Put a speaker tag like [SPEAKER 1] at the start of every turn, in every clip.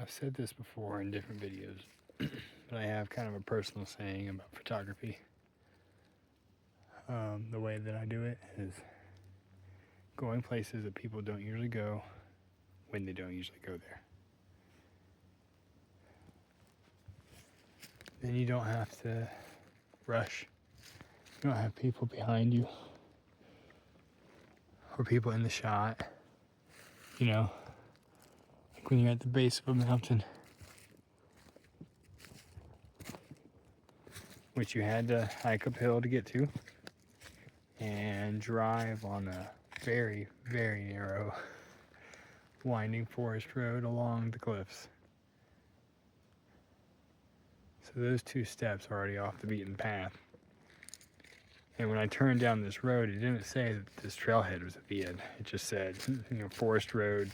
[SPEAKER 1] I've said this before in different videos, but I have kind of a personal saying about photography. The way that I do it is going places that people don't usually go when they don't usually go there. Then you don't have to rush. You don't have people behind you or people in the shot. You know, like when you're at the base of a mountain, which you had to hike uphill to get to and drive on a very, very narrow, winding forest road along the cliffs. So those 2 steps are already off the beaten path. And when I turned down this road, it didn't say that this trailhead was at the end. It just said, forest road,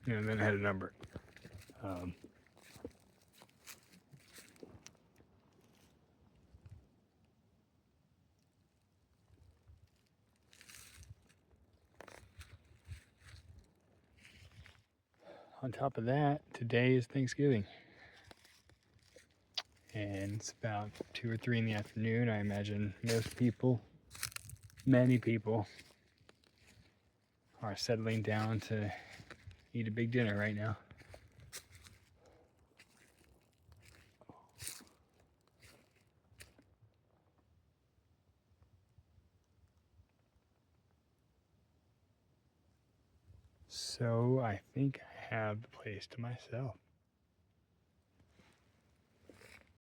[SPEAKER 1] and then it had a number. On top of that, today is Thanksgiving. And it's about 2 or 3 in the afternoon. I imagine many people, are settling down to eat a big dinner right now. So I think I have the place to myself.